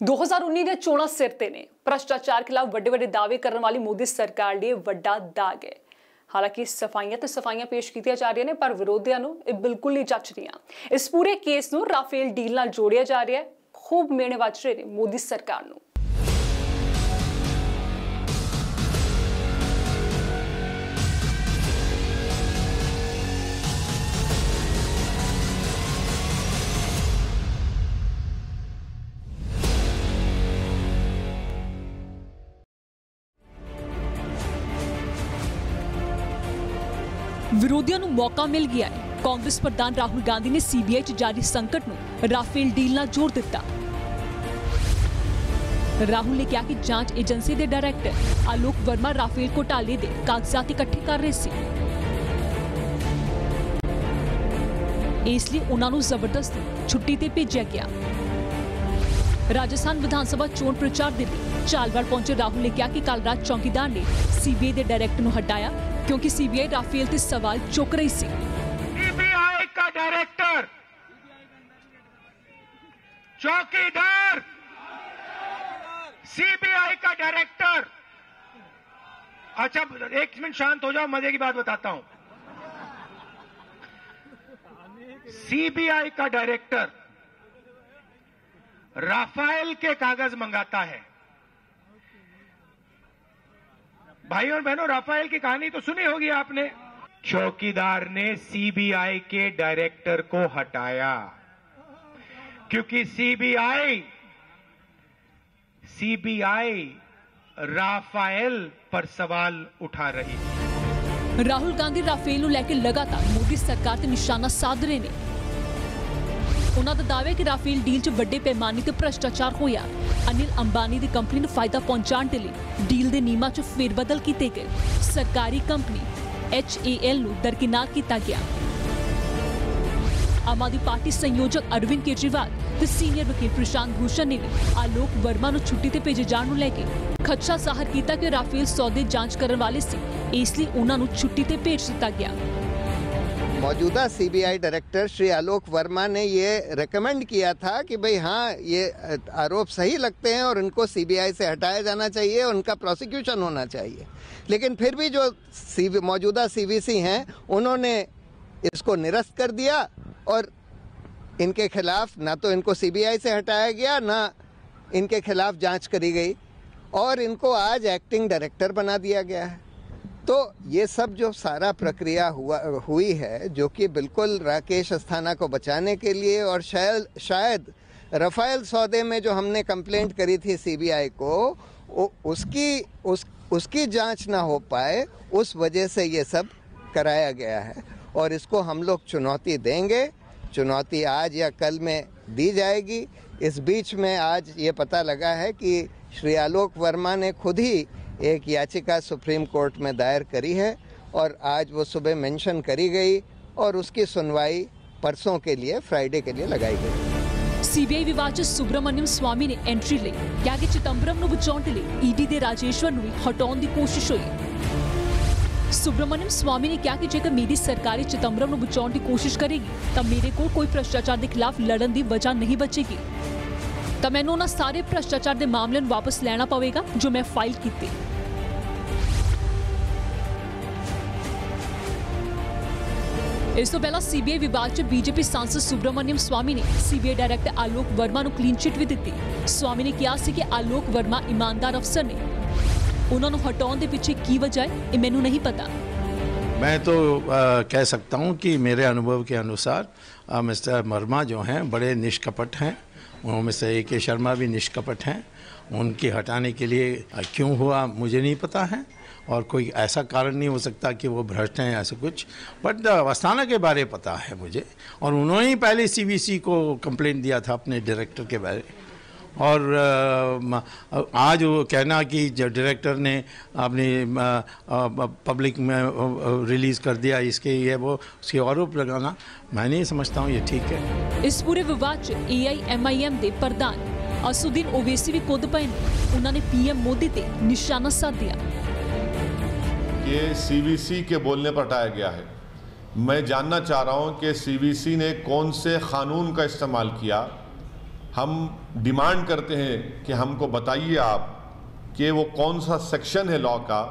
2019 ਦੇ ਚੋਣਾਂ ਸਿਰ ਤੇ ਨੇ। ਭ੍ਰਿਸ਼ਟਾਚਾਰ ਖਿਲਾਫ ਵੱਡੇ ਦਾਅਵੇ ਕਰਨ ਵਾਲੀ ਮੋਦੀ ਸਰਕਾਰ ਲਈ ਵੱਡਾ ਦਾਗ ਹੈ। ਹਾਲਾਂਕਿ ਸਫਾਈਆਂ ਪੇਸ਼ ਕੀਤੀਆਂ ਜਾ ਰਹੀਆਂ ਨੇ, ਪਰ ਵਿਰੋਧੀਆਂ ਨੂੰ ਇਹ ਬਿਲਕੁਲ ਨਹੀਂ ਜੱਚ ਰਹੀਆਂ। ਇਸ ਪੂਰੇ ਕੇਸ ਨੂੰ ਰਾਫੇਲ ਡੀਲ ਨਾਲ ਜੋੜਿਆ ਜਾ ਰਿਹਾ ਹੈ। खूब मेने ਵੱਜ ਰਹੇ ਨੇ ਮੋਦੀ ਸਰਕਾਰ ਨੂੰ। ਵਿਰੋਧੀਆਂ ਨੂੰ ਮੌਕਾ ਮਿਲ ਗਿਆ ਹੈ। कांग्रेस प्रधान राहुल गांधी ने सीबीआई च जारी संकट नूं राफेल डील नाल जोड़ दिता। राहुल ने कहा कि जांच एजेंसी के डायरैक्टर आलोक वर्मा राफेल घोटाले के कागजात इकट्ठे कर रहे थे, इसलिए उन्होंने जबरदस्ती छुट्टी ते भेजा गया। राजस्थान विधानसभा चोण प्रचार के लिए झालवाड़ पहुंचे राहुल ने कहा कि कल रात चौकीदार ने सीबीआई के डायरैक्टर नूं हटाया क्योंकि सीबीआई राफेल ते सवाल चुक रही थी। सीबीआई का डायरेक्टर, चौकीदार, सीबीआई का डायरेक्टर। अच्छा, एक मिनट शांत हो जाओ, मजे की बात बताता हूं। सीबीआई का डायरेक्टर राफेल के कागज मंगाता है। भाई और बहनों, राफेल की कहानी तो सुनी होगी आपने। चौकीदार ने सीबीआई के डायरेक्टर को हटाया क्योंकि सीबीआई राफेल पर सवाल उठा रही थी। राहुल गांधी राफेल नूं लैके लगातार मोदी सरकार ते निशाना साध रहे ने। उन्हां दा दावा है कि राफेल डील च वड्डे पैमाने ते भ्रष्टाचार होया। अनिल अंबानी दी कंपनी नूं फायदा पहुंचाउण दे लई डील दे नियमां च फेरबदल कीते गए। सरकारी कंपनी HAL नूं दरकिनार किया गया। आम आदमी पार्टी संयोजक अरविंद केजरीवाल ते सीनियर वकील प्रशांत भूषण ने भी आलोक वर्मा नूं छुट्टी ते भेजे जाण नूं लैके खदशा जाहिर किया कि राफेल सौदे जांच करने वाले सी, इसलिए उन्हां नूं छुट्टी ते भेज दिता गया। मौजूदा सीबीआई डायरेक्टर श्री आलोक वर्मा ने ये रेकमेंड किया था कि भाई हाँ, ये आरोप सही लगते हैं और इनको सीबीआई से हटाया जाना चाहिए, उनका प्रोसिक्यूशन होना चाहिए। लेकिन फिर भी जो मौजूदा सीवीसी हैं उन्होंने इसको निरस्त कर दिया और इनके खिलाफ ना तो इनको सीबीआई से हटाया गया, ना इनके खिलाफ जांच करी गई और इनको आज एक्टिंग डायरेक्टर बना दिया गया है। तो ये सब जो सारा प्रक्रिया हुई है, जो कि बिल्कुल राकेश अस्थाना को बचाने के लिए और शायद राफेल सौदे में जो हमने कंप्लेंट करी थी सीबीआई को, उसकी जांच ना हो पाए, उस वजह से ये सब कराया गया है। और इसको हम लोग चुनौती देंगे, चुनौती आज या कल में दी जाएगी। इस बीच में आज ये पता लगा है कि श्री आलोक वर्मा ने खुद ही एक याचिका सुप्रीम कोर्ट में दायर करी है और आज वो सुबह मेंशन करी गई और उसकी सुनवाई परसों के लिए, फ्राइडे के लिए लगाई गई। सीबीआई विवाद च सुब्रमण्यम स्वामी ने एंट्री ली, क्या कि चिदंबरम नूं बचाउण दे लई ईडी दे राजेश्वर नूं हटाउण दी कोशिश हुई। सुब्रमण्यम स्वामी ने कहा कि जेकर मेरी सरकार चिदंबरम नूं बचाउण दी कोशिश करेगी तां मेरे कोल कोई भ्रष्टाचार के खिलाफ लड़न की वजह नहीं बचेगी, तो मैनूं उन्हां सारे भ्रष्टाचार के मामलों वापस लेना पवेगा जो मैं फाइल कीते। इस तो पहला सीबीआई विवाद च बीजेपी सांसद सुब्रमण्यम स्वामी ने सीबीआई डायरेक्टर आलोक वर्मा नूं क्लीन चिट भी दी। स्वामी ने कहा कि आलोक वर्मा ईमानदार अफसर ने, उन्होंने हटाने के पीछे की वजह है ये मैनू नहीं पता। मैं तो कह सकता हूं कि मेरे अनुभव के अनुसार मिस्टर वर्मा जो हैं बड़े निष्कपट हैं। उनमें से AK शर्मा भी निष्कपट हैं। उनके हटाने के लिए क्यों हुआ मुझे नहीं पता है और कोई ऐसा कारण नहीं हो सकता कि वो भ्रष्ट हैं ऐसा कुछ, बट अस्थाना के बारे पता है मुझे। और उन्होंने ही पहले CVC को कंप्लेंट दिया था अपने डायरेक्टर के बारे। और आज वो कहना कि जो डायरेक्टर ने अपनी पब्लिक में रिलीज़ कर दिया, इसके ये वो उसके आरोप लगाना, मैं नहीं समझता हूँ ये ठीक है। इस पूरे विवाद च AIMIM के प्रधान असुद्दीन ओवैसी भी खुद पे उन्होंने PM मोदी ते निशाना साध दिया। ये CVC के बोलने पर हटाया गया है। मैं जानना चाह रहा हूं कि CVC ने कौन से कानून का इस्तेमाल किया हम डिमांड करते हैं कि हमको बताइए आप कि वो कौन सा सेक्शन है लॉ का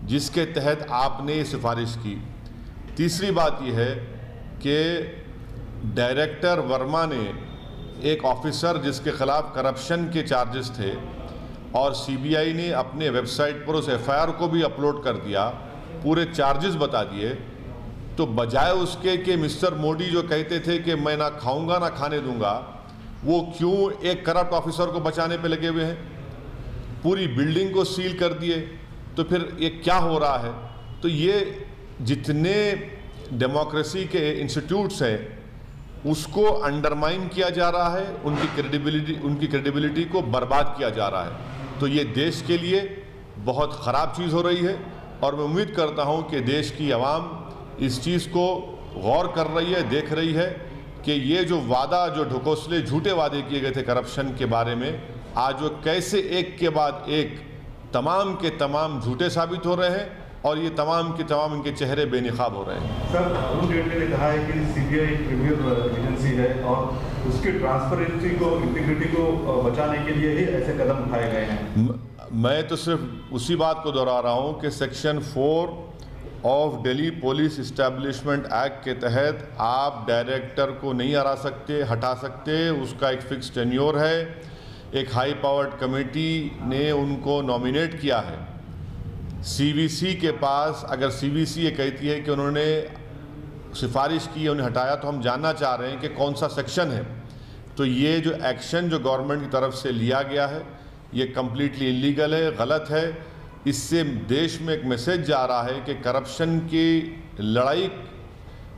जिसके तहत आपने ये सिफारिश की। तीसरी बात यह है कि डायरेक्टर वर्मा ने एक ऑफिसर जिसके खिलाफ करप्शन के चार्जेस थे और सीबीआई ने अपने वेबसाइट पर उस एफआईआर को भी अपलोड कर दिया, पूरे चार्जेस बता दिए, तो बजाय उसके कि मिस्टर मोदी जो कहते थे कि मैं ना खाऊंगा ना खाने दूंगा, वो क्यों एक करप्ट ऑफिसर को बचाने पे लगे हुए हैं? पूरी बिल्डिंग को सील कर दिए। तो फिर ये क्या हो रहा है? तो ये जितने डेमोक्रेसी के इंस्टीट्यूट्स हैं उसको अंडरमाइन किया जा रहा है, उनकी क्रेडिबिलिटी को बर्बाद किया जा रहा है। तो ये देश के लिए बहुत ख़राब चीज़ हो रही है और मैं उम्मीद करता हूँ कि देश की आवाम इस चीज़ को गौर कर रही है, देख रही है कि ये जो वादा, जो ढकोसले झूठे वादे किए गए थे करप्शन के बारे में, आज वो कैसे एक के बाद एक तमाम के तमाम झूठे साबित हो रहे हैं और ये तमाम के तमाम इनके चेहरे बेनिकाब हो रहे हैं। सर, अरुण जेटली ने कहा है कि सीबीआई एक प्रीमियर एजेंसी है और उसकी ट्रांसपेरेंसी को, इंटीग्रिटी को बचाने के लिए ही ऐसे कदम उठाए गए हैं। मैं तो सिर्फ उसी बात को दोहरा रहा हूँ कि section 4 of Delhi police establishment act के तहत आप डायरेक्टर को नहीं हटा सकते। उसका एक फिक्स टेन्योर है। एक हाई पावर्ड कमेटी ने उनको नॉमिनेट किया है। सीवीसी के पास अगर सीवीसी ये कहती है कि उन्होंने सिफारिश की, उन्हें हटाया, तो हम जानना चाह रहे हैं कि कौन सा सेक्शन है। तो ये जो एक्शन जो गवर्नमेंट की तरफ से लिया गया है ये कम्प्लीटली इलीगल है, गलत है। इससे देश में एक मैसेज जा रहा है कि करप्शन की लड़ाई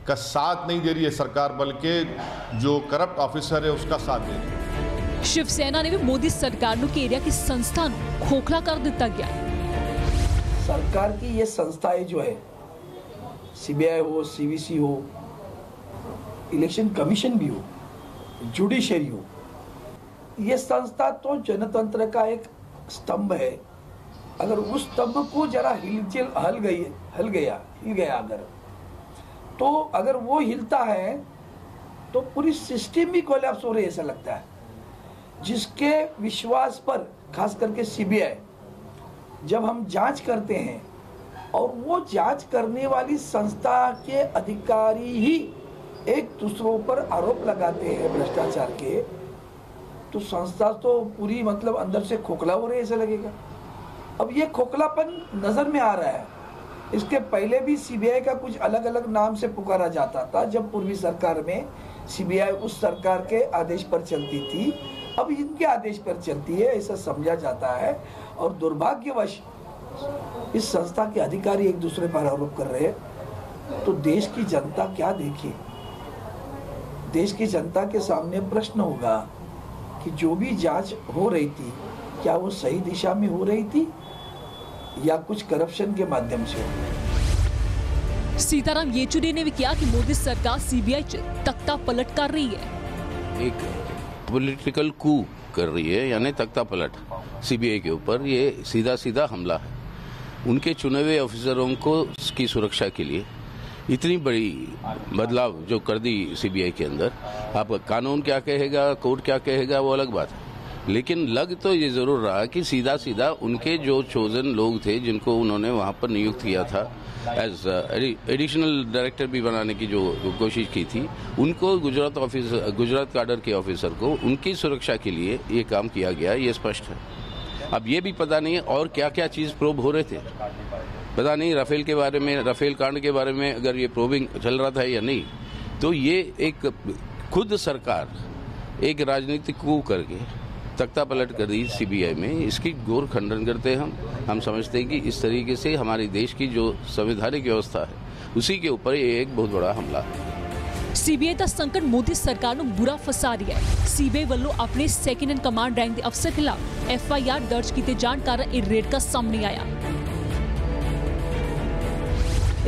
का साथ नहीं दे रही है सरकार, बल्कि जो करप्ट ऑफिसर है उसका साथ दे रही है। शिवसेना ने भी मोदी सरकार ਨੂੰ ਘੇਰਿਆ कि संस्था ਨੂੰ खोखला कर दिता गया। सरकार की ये संस्थाएं जो है, सीबीआई हो, सीवीसी हो, इलेक्शन कमीशन भी हो, जुडिशरी हो, ये संस्था तो जनतंत्र का एक स्तंभ है। अगर उस स्तंभ को जरा हिल गया अगर वो हिलता है तो पूरी सिस्टम भी कोलैप्स हो रही है, ऐसा लगता है। जिसके विश्वास पर खास करके सीबीआई, जब हम जांच करते हैं और वो जांच करने वाली संस्था के अधिकारी ही एक दूसरों पर आरोप लगाते हैं भ्रष्टाचार के, तो संस्था तो पूरी मतलब अंदर से खोखला हो रही है, ऐसा लगेगा। अब ये खोखलापन नजर में आ रहा है। इसके पहले भी सीबीआई का कुछ अलग अलग नाम से पुकारा जाता था। जब पूर्वी सरकार में सीबीआई उस सरकार के आदेश पर चलती थी, अब इनके आदेश पर चलती है, ऐसा समझा जाता है। और दुर्भाग्यवश इस संस्था के अधिकारी एक दूसरे पर आरोप कर रहे हैं। तो देश की जनता क्या देखे? देश की जनता के सामने प्रश्न होगा कि जो भी जांच हो रही थी, क्या वो सही दिशा में हो रही थी या कुछ करप्शन के माध्यम से? सीताराम येचुरी ने भी कहा कि मोदी सरकार सीबीआई तख्ता पलट कर रही है। एक पॉलिटिकल कू कर रही है, यानी तख्ता पलट सीबीआई के ऊपर। ये सीधा हमला है उनके चुने हुए ऑफिसरों को की सुरक्षा के लिए। इतनी बड़ी बदलाव जो कर दी सीबीआई के अंदर, आपका कानून क्या कहेगा, कोर्ट क्या कहेगा, वो अलग बात है। लेकिन लग तो ये जरूर रहा कि सीधा उनके जो चोजन लोग थे, जिनको उन्होंने वहां पर नियुक्त किया था एज एडिशनल डायरेक्टर भी बनाने की जो कोशिश की थी, उनको गुजरात काडर के ऑफिसर को उनकी सुरक्षा के लिए ये काम किया गया, ये स्पष्ट है। अब ये भी पता नहीं और क्या क्या चीज प्रोब हो रहे थे, पता नहीं राफेल के बारे में, राफेल कांड के बारे में अगर ये प्रोबिंग चल रहा था या नहीं। तो ये एक खुद सरकार एक राजनीतिक कू करके तख्ता पलट कर दी सीबीआई में। इसकी घोर खंडन करते हैं हम समझते हैं कि इस तरीके से हमारे देश की जो संवैधानिक व्यवस्था है उसी के ऊपर ये एक बहुत बड़ा हमला है। सीबीआई का संकट मोदी सरकार ਨੂੰ बुरा फसा रहा है। सीबीआई ਵੱਲੋਂ ਆਪਣੇ ਸੈਕੰਡ ਇਨ ਕਮਾਂਡ ਰੈਂਕ ਦੇ ਅਫਸਰ ਖਿਲਾਫ ਐਫਆਈਆਰ ਦਰਜ ਕੀਤੇ ਜਾਣ ਕਾਰਨ ਇਹ ਰੇਡ का सामने आया।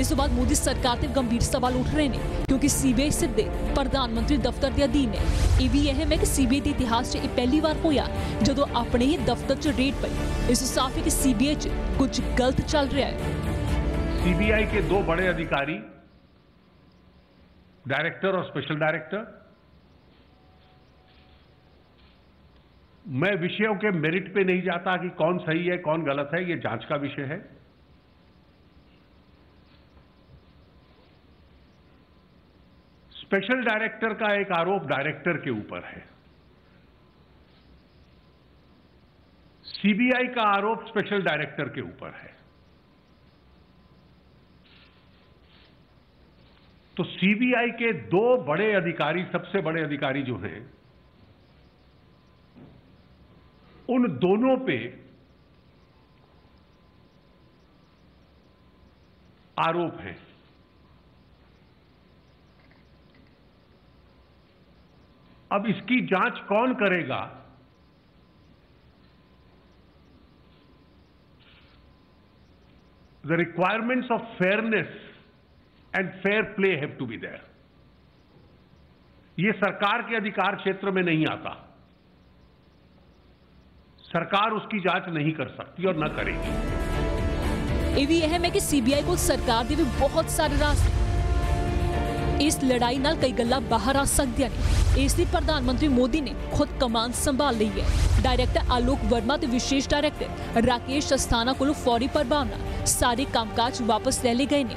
इस बाद मोदी सरकार ते गंभीर सवाल उठ रहे हैं, क्योंकि सीबीआई सिद्धे प्रधानमंत्री दफ्तर के अधीन है। ये भी अहम है कि सीबीआई के इतिहास च पहली बार होया जदों अपने ही दफ्तर च रेड पई। इस साफ है कि सीबीआई च कुछ गलत चल रहा है। सीबीआई के दो बड़े अधिकारी, डायरेक्टर और स्पेशल डायरेक्टर, मैं विषयों के मेरिट पे नहीं जाता कि कौन सही है कौन गलत है, ये जांच का विषय है। स्पेशल डायरेक्टर का एक आरोप डायरेक्टर के ऊपर है, सीबीआई का आरोप स्पेशल डायरेक्टर के ऊपर है। तो सीबीआई के दो बड़े अधिकारी, सबसे बड़े अधिकारी जो हैं, उन दोनों पे आरोप है। अब इसकी जांच कौन करेगा, the requirements of fairness and fair play have to be there. ये सरकार के अधिकार क्षेत्र में नहीं आता, सरकार उसकी जांच नहीं कर सकती और न करेगी। ਇਹ ਵੀ ਅਹਿਮ ਹੈ ਕਿ ਸੀਬੀਆਈ ਕੋਲ ਸਰਕਾਰ ਦੇ ਵੀ ਬਹੁਤ ਸਾਰੇ ਰਾਸਤੇ, ਇਸ ਲੜਾਈ ਨਾਲ ਕਈ ਗੱਲਾਂ ਬਾਹਰ ਆ ਸਕਦੀਆਂ ਨੇ। ਇਸ ਲਈ ਪ੍ਰਧਾਨ ਮੰਤਰੀ ਮੋਦੀ ਨੇ ਖੁਦ ਕਮਾਨ ਸੰਭਾਲ ਲਈ ਹੈ। ਡਾਇਰੈਕਟਰ ਆਲੋਕ ਵਰਮਾ ਤੇ ਵਿਸ਼ੇਸ਼ ਡਾਇਰੈਕਟਰ ਰਾਕੇਸ਼ ਅਸਥਾਨਾ ਕੋਲੋਂ ਫੌਰੀ ਪ੍ਰਭਾਵ ਨਾਲ ਸਾਰੇ ਕੰਮਕਾਜ ਵਾਪਸ ਲੈ ਲਏ ਗਏ ਨੇ।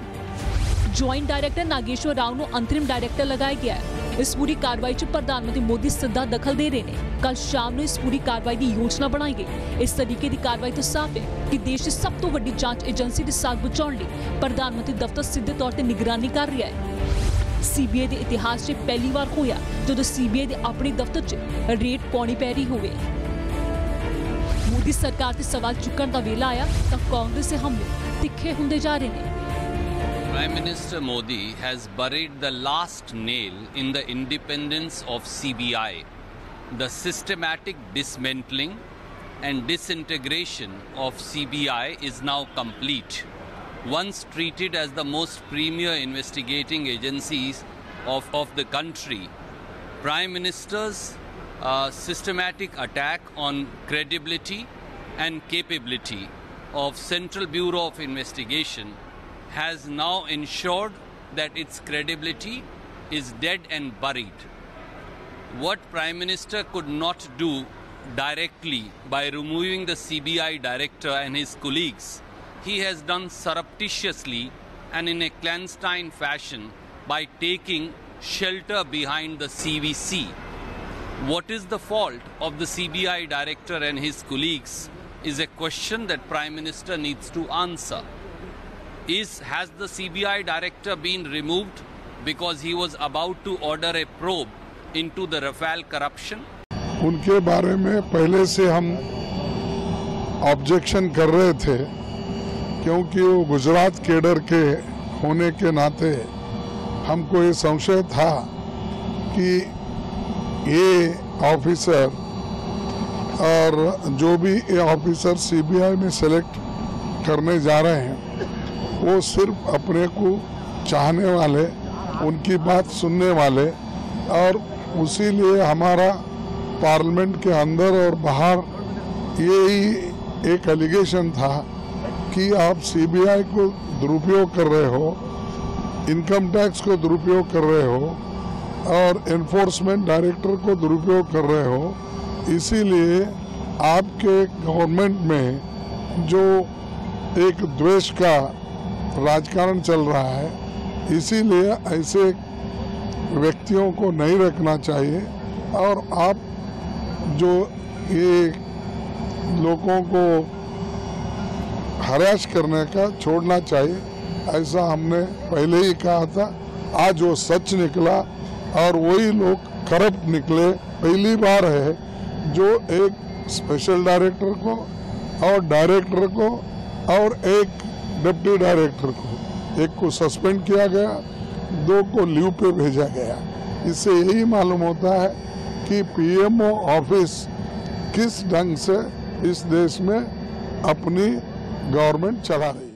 ਜੁਆਇੰਟ ਡਾਇਰੈਕਟਰ ਨਾਗੇਸ਼ਵਰ ਰਾਓ ਨੂੰ ਅੰਤਰਿਮ ਡਾਇਰੈਕਟਰ ਲਗਾਇਆ ਗਿਆ ਹੈ। इस पूरी कार्रवाई च प्रधानमंत्री मोदी सीधा दखल दे रहे हैं। कल शाम ਨੂੰ इस पूरी कार्रवाई की योजना बनाई गई। इस तरीके की कार्रवाई तो साफ है कि देश की सब तो वड्डी जांच एजेंसी की साख बचाने लिए प्रधानमंत्री दफ्तर सीधे तौर पर निगरानी कर रहा है। सीबीआई के इतिहास च पहली बार होया जदों सीबीआई के अपने दफ्तर च रेड पाउणी पै रही होवे। मोदी सरकार से सवाल चुकण का वेला आया तो कांग्रेस से हमले तिखे होंदे जा रहे हैं। Prime Minister Modi has buried the last nail in the independence of CBI. The systematic dismantling and disintegration of CBI is now complete. Once treated as the most premier investigating agencies of the country, Prime Minister's systematic attack on credibility and capability of Central Bureau of Investigation has now ensured that its credibility is dead and buried. What Prime Minister could not do directly by removing the CBI director and his colleagues, he has done surreptitiously and in a clandestine fashion by taking shelter behind the CVC. What is the fault of the CBI director and his colleagues is a question that Prime Minister needs to answer. Has the CBI director been removed because he was about to order a probe into the Rafale corruption? उनके बारे में पहले से हम objection कर रहे थे, क्योंकि वो गुजरात केडर के होने के नाते हमको ये संशय था कि ये ऑफिसर और जो भी ये ऑफिसर सीबीआई में सेलेक्ट करने जा रहे हैं वो सिर्फ अपने को चाहने वाले, उनकी बात सुनने वाले, और उसी लिए हमारा पार्लियामेंट के अंदर और बाहर यही एक एलिगेशन था कि आप सीबीआई को दुरुपयोग कर रहे हो, इनकम टैक्स को दुरुपयोग कर रहे हो और एनफोर्समेंट डायरेक्टर को दुरुपयोग कर रहे हो। इसीलिए आपके गवर्नमेंट में जो एक द्वेष का राजकारण चल रहा है, इसीलिए ऐसे व्यक्तियों को नहीं रखना चाहिए और आप जो ये लोगों को हरास करने का छोड़ना चाहिए, ऐसा हमने पहले ही कहा था। आज वो सच निकला और वही लोग करप्ट निकले। पहली बार है जो एक स्पेशल डायरेक्टर को और डायरेक्टर को और एक डिप्टी डायरेक्टर को, एक को सस्पेंड किया गया, 2 को लीव पे भेजा गया। इससे यही मालूम होता है कि पीएमओ ऑफिस किस ढंग से इस देश में अपनी गवर्नमेंट चला रही है।